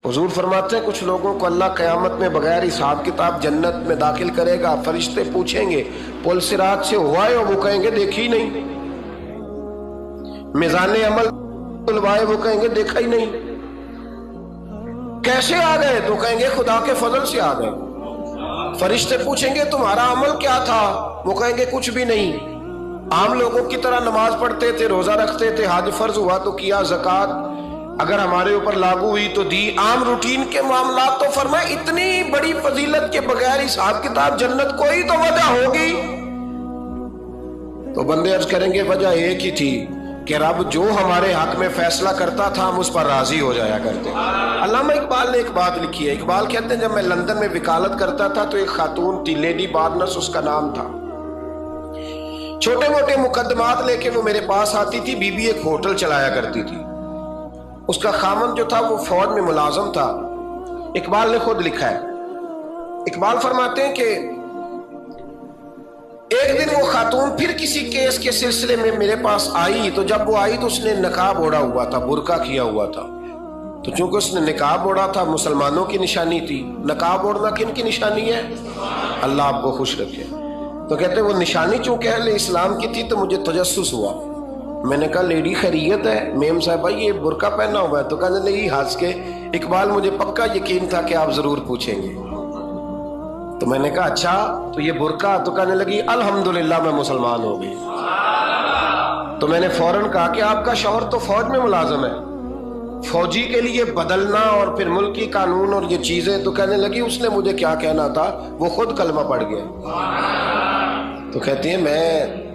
हुजूर फरमाते हैं कुछ लोगों को अल्लाह क़यामत में बगैर हिसाब किताब जन्नत में दाखिल करेगा। फरिश्ते पूछेंगे पुल सिरात से हुआ है, वो कहेंगे देखी नहीं। मिज़ाने अमल तुलवाए, वो कहेंगे देखा ही नहीं। कैसे आ गए? तो कहेंगे खुदा के फजल से आ गए। फरिश्ते पूछेंगे तुम्हारा अमल क्या था? वो कहेंगे कुछ भी नहीं। आम लोगों की तरह नमाज पढ़ते थे, रोजा रखते थे, हज फर्ज हुआ तो किया, ज़कात अगर हमारे ऊपर लागू हुई तो दी, आम रूटीन के मामला। तो फरमाए इतनी बड़ी फजीलत के बगैर हिसाब किताब जन्नत, कोई तो वजह होगी। तो बंदे अर्ज करेंगे वजह एक ही थी कि रब जो हमारे हक में फैसला करता था हम उस पर राजी हो जाया करते। अल्लामा इकबाल ने एक बात लिखी है। इकबाल कहते हैं जब मैं लंदन में वकालत करता था तो एक खातून थी, लेडी बार्नस उसका नाम था। छोटे मोटे मुकदमात लेके वो मेरे पास आती थी। बीबी एक होटल चलाया करती थी। उसका खामन जो था वो फौज में मुलाजम था। इकबाल ने खुद लिखा है, इकबाल फरमाते हैं कि एक दिन वो खातून फिर किसी केस के सिलसिले में मेरे पास आई। तो जब वो आई तो उसने नकाब ओढ़ा हुआ था, बुर्का किया हुआ था। तो चूंकि उसने निकाब ओढ़ा था, मुसलमानों की निशानी थी। नकाब ओढ़ना किन की निशानी है? अल्लाह आपको खुश रखे। तो कहते वो निशानी चूंकि अहले इस्लाम की थी तो मुझे तजस्सुस हुआ। मैंने कहा लेडी खैरियत है? मेम साहब भाई ये बुर्का पहना हुआ है। तो कहने लगी हंस के, इकबाल मुझे पक्का यकीन था कि आप जरूर पूछेंगे। तो मैंने कहा अच्छा तो ये बुर्का? तो कहने लगी अल्हम्दुलिल्लाह मैं मुसलमान हो गई। तो मैंने फौरन कहा कि आपका शौहर तो फौज में मुलाजिम है, फौजी के लिए बदलना और फिर मुल्की कानून और ये चीजें। तो कहने लगी उसने मुझे क्या कहना था, वो खुद कलमा पढ़ गया। तो कहती है मैं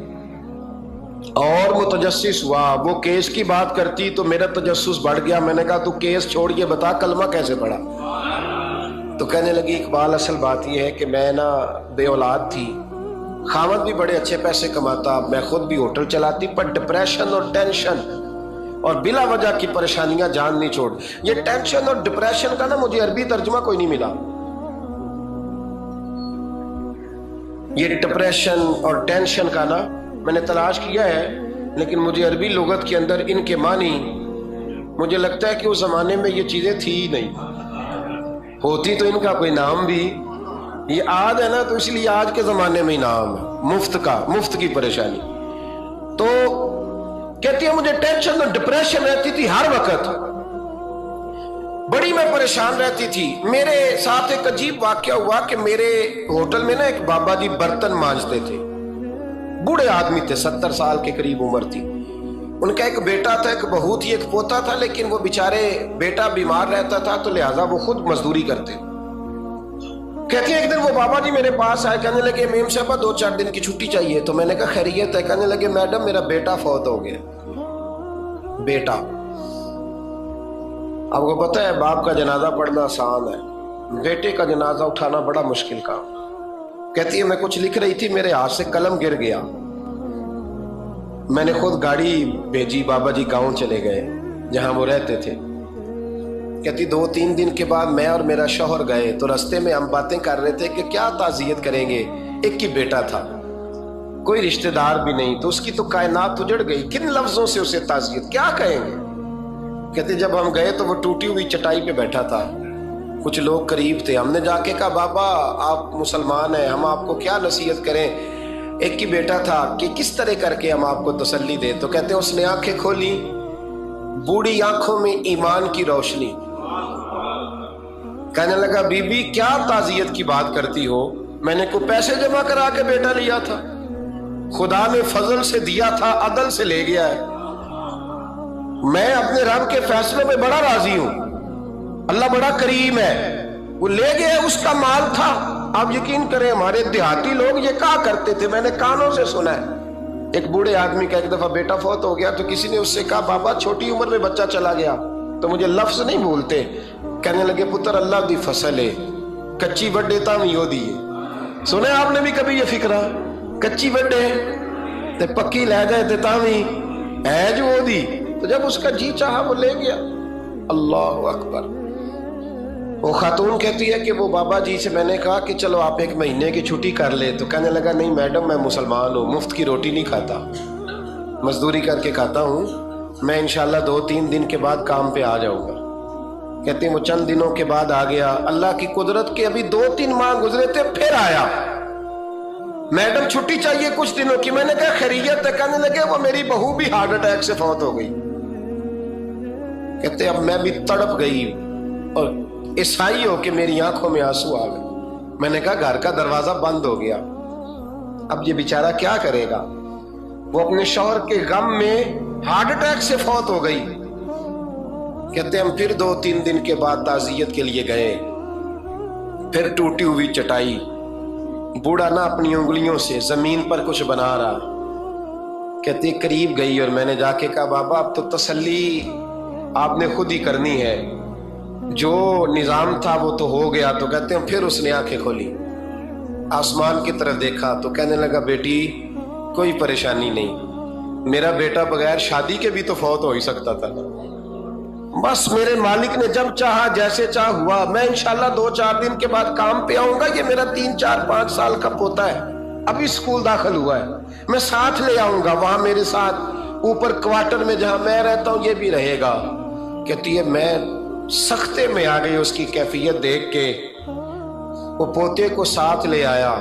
और मुतजस्सिस हुआ। वो केस की बात करती तो मेरा तजस्सुस बढ़ गया। मैंने कहा तू केस छोड़ के बता कलमा कैसे पढ़ा? तो कहने लगी इकबाल असल बात यह है कि मैं ना बे औलाद थी, खामद भी बड़े अच्छे पैसे कमाता, मैं खुद भी होटल चलाती, पर डिप्रेशन और टेंशन और बिला वजह की परेशानियां जान नहीं छोड़। ये टेंशन और डिप्रेशन का ना मुझे अरबी तर्जुमा कोई नहीं मिला। ये डिप्रेशन और टेंशन का ना मैंने तलाश किया है, लेकिन मुझे अरबी लुगत के अंदर इनके मानी मुझे लगता है कि उस जमाने में ये चीजें थी ही नहीं। होती तो इनका कोई नाम भी, ये आज है ना तो इसलिए आज के जमाने में ही नाम है मुफ्त का, मुफ्त की परेशानी। तो कहती है मुझे टेंशन और डिप्रेशन रहती थी हर वक्त, बड़ी मैं परेशान रहती थी। मेरे साथ एक अजीब वाकया हुआ कि मेरे होटल में ना एक बाबा जी बर्तन मांजते थे, बूढ़े आदमी थे, 70 साल के करीब उम्र थी। उनका एक बेटा था, एक बहू थी, एक पोता था, लेकिन वो बेचारे बेटा बीमार रहता था तो लिहाजा वो खुद मजदूरी करते। कहते हैं एक दिन वो बाबा जी मेरे पास आए, कहने लगे मेम साहबा 2-4 दिन की छुट्टी चाहिए। तो मैंने कहा खैरियत है? कहने लगे मैडम मेरा बेटा फौत हो गया। बेटा, आपको पता है बाप का जनाजा पढ़ना आसान है, बेटे का जनाजा उठाना बड़ा मुश्किल काम। कहती है मैं कुछ लिख रही थी, मेरे हाथ से कलम गिर गया। मैंने खुद गाड़ी भेजी, बाबा जी गांव चले गए जहां वो रहते थे। कहती 2-3 दिन के बाद मैं और मेरा शौहर गए तो रास्ते में हम बातें कर रहे थे कि क्या ताज़ियत करेंगे। एक ही बेटा था, कोई रिश्तेदार भी नहीं, तो उसकी तो कायनात उजड़ गई। किन लफ्जों से उसे ताज़ियत क्या कहेंगे? कहते जब हम गए तो वो टूटी हुई चटाई पे बैठा था, कुछ लोग करीब थे। हमने जाके कहा बाबा आप मुसलमान हैं, हम आपको क्या नसीहत करें, एक ही बेटा था, कि किस तरह करके हम आपको तसल्ली दे। तो कहते उसने आंखें खोली, बूढ़ी आंखों में ईमान की रोशनी। कहने लगा बीबी क्या ताज़ियत की बात करती हो, मैंने को पैसे जमा करा के बेटा लिया था, खुदा ने फजल से दिया था, अदल से ले गया है। मैं अपने रब के फैसले में बड़ा राजी हूं, अल्लाह बड़ा करीम है, वो ले गया, उसका माल था। आप यकीन करें हमारे देहाती लोग ये कहा करते थे, मैंने कानों से सुना है। एक बूढ़े आदमी का एक दफा बेटा फौत हो गया तो किसी ने उससे कहा बाबा छोटी उम्र में बच्चा चला गया, तो मुझे लफ्ज नहीं भूलते। कहने लगे पुत्र अल्लाह दी फसल है, कच्ची वड्डे तावी हो दी है। सुने आपने भी कभी ये फिक्रा, कच्ची वड्डे ते पक्की ले जाए ते तावी है जो हो दी। तो जब उसका जी चाहा वो ले गया। अल्लाह अकबर। वो खातून कहती है कि वो बाबा जी से मैंने कहा कि चलो आप 1 महीने की छुट्टी कर ले। तो कहने लगा नहीं मैडम मैं मुसलमान हूँ, मुफ्त की रोटी नहीं खाता, मजदूरी करके खाता हूँ, मैं इंशाल्लाह 2-3 दिन के बाद काम पे आ जाऊंगा। कहते हैं वो चंद दिनों के बाद आ गया। अल्लाह की कुदरत के अभी 2-3 माह गुजरे थे, फिर आया। मैडम छुट्टी चाहिए कुछ दिनों की। मैंने कहा खैरियत है? कहने लगे वो मेरी बहू भी हार्ट अटैक से फौत हो गई। कहते अब मैं भी तड़प गई और ईसाई हो के मेरी आंखों में आंसू आ गए। मैंने कहा घर का दरवाजा बंद हो गया, अब ये बेचारा क्या करेगा। वो अपने शौहर के गम में हार्ट अटैक से फौत हो गई। कहते हम फिर 2-3 दिन के बाद ताज़ियत के लिए गए, फिर टूटी हुई चटाई, बूढ़ा ना अपनी उंगलियों से जमीन पर कुछ बना रहा। कहते करीब गई और मैंने जाके कहा बाबा अब तो तसल्ली आपने खुद ही करनी है, जो निजाम था वो तो हो गया। तो कहते हैं फिर उसने आंखें खोली, आसमान की तरफ देखा तो कहने लगा बेटी कोई परेशानी नहीं, मेरा बेटा बगैर शादी के भी तो फौत हो ही सकता था, बस मेरे मालिक ने जब चाहा जैसे चाह हुआ। मैं इंशाल्लाह 2-4 दिन के बाद काम पे आऊंगा। ये मेरा 3-4-5 साल का पोता है, अभी स्कूल दाखिल हुआ है, मैं साथ ले आऊंगा, वहां मेरे साथ ऊपर क्वार्टर में जहां मैं रहता हूं ये भी रहेगा। कहती है मैं सख्ते में आ गई उसकी कैफियत देख के। वो पोते को साथ ले आया।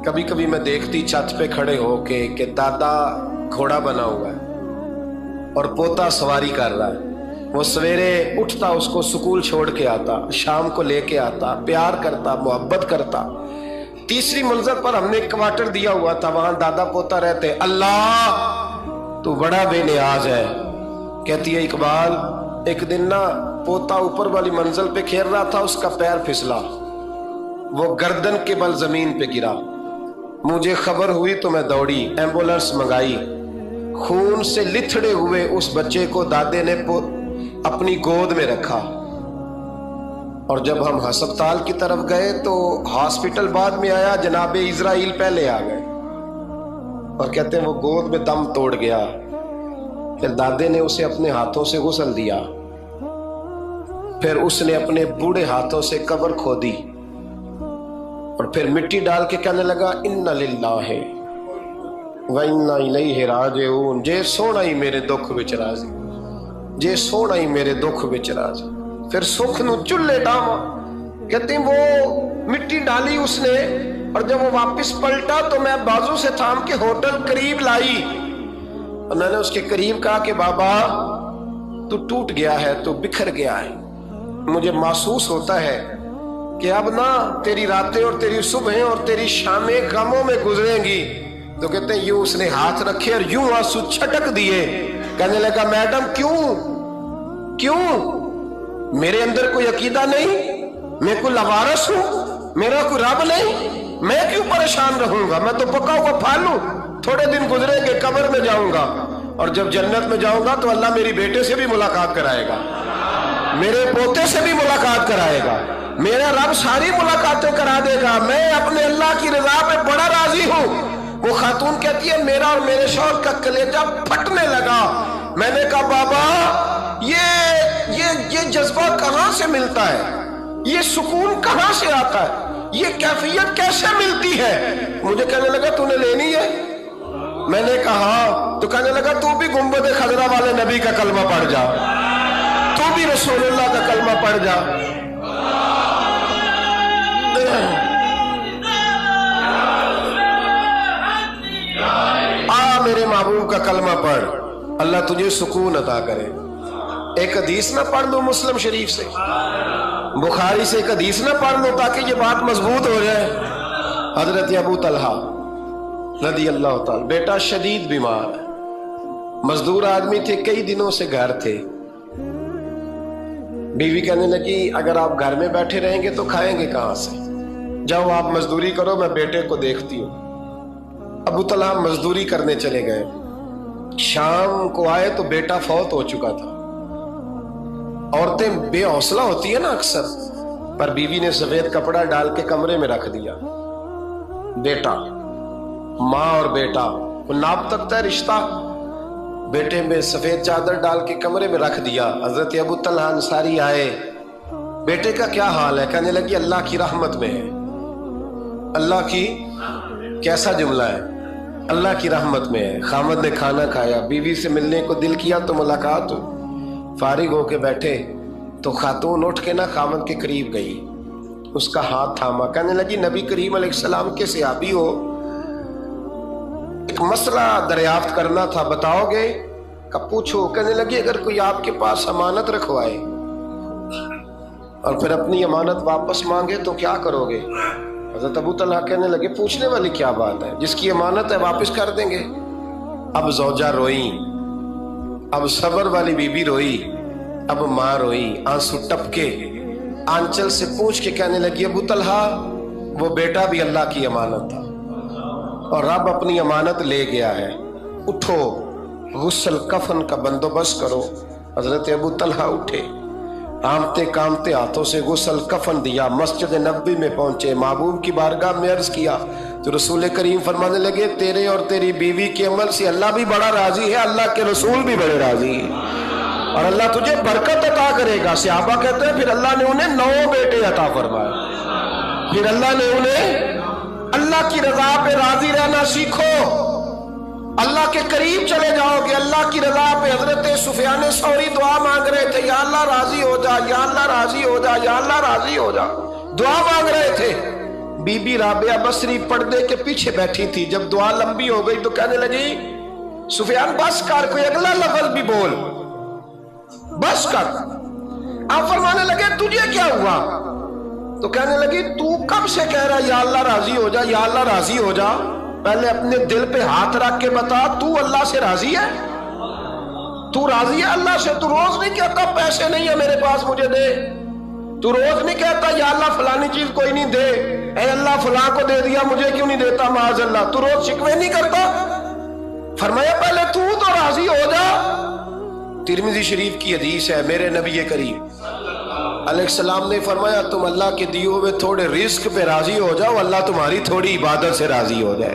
कभी कभी मैं देखती छत पे खड़े होके कि दादा घोड़ा बना हुआ है और पोता सवारी कर रहा है। वो सवेरे उठता, उसको स्कूल छोड़ के आता, शाम को लेके आता, प्यार करता, मोहब्बत करता। तीसरी मंजिल पर हमने क्वार्टर दिया हुआ था, वहां दादा पोता रहते। अल्लाह तू बड़ा बेनियाज है। कहती है इकबाल एक दिन ना पोता ऊपर वाली मंजिल पे खेल रहा था, उसका पैर फिसला, वो गर्दन के बल जमीन पे गिरा। मुझे खबर हुई तो मैं दौड़ी, एम्बुलेंस मंगाई। खून से लिथड़े हुए उस बच्चे को दादे ने अपनी गोद में रखा। और जब हम अस्पताल की तरफ गए तो हॉस्पिटल बाद में आया, जनाबे इजराइल पहले आ गए और कहते हैं वो गोद में दम तोड़ गया। फिर दादे ने उसे अपने हाथों से गुस्ल दिया, फिर उसने अपने बूढ़े हाथों से कब्र खोदी और फिर मिट्टी डाल के कहने लगा इन्ना लिल्लाहि व इन्ना इलैहि राजिऊन। जे सोना ही मेरे दुख विच राजी, जे सोना ही मेरे दुख विच राजी। फिर सुख नू चुल्ले डावा। कहते वो मिट्टी डाली उसने और जब वो वापस पलटा तो मैं बाजू से थाम के होटल करीब लाई और मैंने उसके करीब कहा कि बाबा तू टूट गया है, तू बिखर गया है, मुझे महसूस होता है कि अब ना तेरी रातें और तेरी सुबहें और तेरी शामें गमों में गुजरेंगी। तो कहते हैं यूं उसने हाथ रखे और यूं आंसू छटक दिए। कहने लगा मैडम क्यों मेरे अंदर कोई अकीदा नहीं, मैं कोई लवारस हूं, मेरा कोई रब नहीं, मैं क्यों परेशान रहूंगा, मैं तो पका हुआ फल हूं। थोड़े दिन गुजरेंगे कब्र में जाऊंगा और जब जन्नत में जाऊंगा तो अल्लाह मेरी बेटे से भी मुलाकात कराएगा, मेरे पोते से भी मुलाकात कराएगा, मेरा रब सारी मुलाकातें करा देगा। मैं अपने अल्लाह की रजा पे बड़ा राजी हूं। वो खातून कहती है मेरा और मेरे शौहर का कलेजा फटने लगा। मैंने कहा बाबा ये जज्बा कहां से मिलता है, ये सुकून कहां से आता है, ये कैफियत कैसे मिलती है। मुझे कहने लगा तूने लेनी है। मैंने कहा तो कहने लगा तू भी गुंबद खजरा वाले नबी का कलमा पढ़ जा, तू भी रसूलुल्लाह का कलमा पढ़ जा। मेरे महबूब का कलमा पढ़, अल्लाह तुझे सुकून अता करे। एक हदीस ना पढ़ लो मुस्लिम शरीफ से, बुखारी से एक हदीस ना पढ़ लो ताकि ये बात मजबूत हो जाए। हजरत अबू तलहा रदी अल्लाह ताला, बेटा शदीद बीमार, मजदूर आदमी थे, कई दिनों से घर थे। बीवी कहने लगी अगर आप घर में बैठे रहेंगे तो खाएंगे कहां से, जाओ आप मजदूरी करो, मैं बेटे को देखती हूँ। अबू तलहा मजदूरी करने चले गए। शाम को आए तो बेटा फौत हो चुका था। औरतें बेहौसला होती है ना अक्सर, पर बीवी ने सफेद कपड़ा डाल के कमरे में रख दिया। बेटा, माँ और बेटा को नाप तकता है रिश्ता, बेटे में सफेद चादर डाल के कमरे में रख दिया। हजरत अबू तलहा अंसारी आए, बेटे का क्या हाल है? कहने लगी अल्लाह की रहमत में है। अल्लाह की कैसा जुमला है, अल्लाह की रहमत में है। खामद ने खाना खाया, बीवी से मिलने को दिल किया तो मुलाकात हो, फारिग होके बैठे। تو خاتون اٹھ کے نا خاوند کے قریب گئی، اس کا ہاتھ تھاما، کہنے لگی نبی کریم علیہ السلام کے صحابی ہو، ایک مسئلہ دریافت کرنا تھا، بتاؤ گے؟ کب پوچھو؟ کہنے لگی اگر کوئی آپ کے پاس امانت رکھوائے اور پھر اپنی امانت واپس مانگے تو کیا کرو گے؟ حضرت ابو طلحہ کہنے لگے پوچھنے والی کیا بات ہے، جس کی امانت ہے واپس کر دیں گے۔ اب زوجہ روئی، اب صبر والی بی بی روئی، اب ماں روئی، آنسو ٹپکے، آنچل سے پوچھ کے کہنے لگی ابو طلحہ وہ بیٹا بھی اللہ کی امانت تھا اور رب اپنی امانت لے گیا ہے، اٹھو غسل کفن کا بندوبست کرو۔ حضرت ابو طلحہ اٹھے، آمتے کامتے ہاتھوں سے غسل کفن دیا، مسجد نبوی میں پہنچے، محبوب کی بارگاہ میں عرض کیا تو رسول کریم فرمانے لگے تیرے اور تیری بیوی کے عمل سے اللہ بھی بڑا راضی ہے، اللہ کے رسول بھی بڑے راضی ہیں اور اللہ تجھے برکت عطا کرے گا۔ صحابہ کہتے ہیں پھر اللہ نے انہیں 9 بیٹے عطا فرمائے، پھر اللہ نے انہیں اللہ کی رضا پہ راضی رہنا سیکھو، اللہ کے قریب چلے جاؤ گے، اللہ کی رضا پہ۔ حضرت سفیان ثوری دعا مانگ رہے تھے، یا اللہ راضی ہو جا، یا اللہ راضی ہو جا، یا اللہ راضی ہو جا، دعا مانگ رہے تھے۔ بی بی رابعہ بصری پردے کے پیچھے بیٹھی تھی، جب دعا لمبی ہو گئی تو کہنے لگی سفیان بس کر، کوئی اگلا لفظ بھی بول، بس کر۔ آپ فرمانے لگے تجھے کیا ہوا؟ تو کہنے لگی تو کب سے کہہ رہا یا اللہ راضی ہو جا، یا اللہ راضی ہو جا، پہلے اپنے دل پہ ہاتھ رکھ کے بتا تو اللہ سے راضی ہے؟ تو راضی ہے اللہ سے؟ تو روز نہیں کہتا پیسے نہیں ہے میرے پاس مجھے دے، تو روز نہیں کہتا یا اللہ فلانی چیز کوئی نہیں دے، اے اللہ فلاں کو دے دیا مجھے کیوں نہیں دیتا معاذ اللہ، تو روز شکوے نہیں کرتا؟ فرمایا پہلے تو راضی ہو جا۔ ترمذی شریف کی حدیث ہے، میرے نبی کریم علیہ السلام نے فرمایا تم اللہ کے دیے ہوئے تھوڑے رزق پہ راضی ہو جاؤ، اللہ تمہاری تھوڑی عبادت سے راضی ہو جائے۔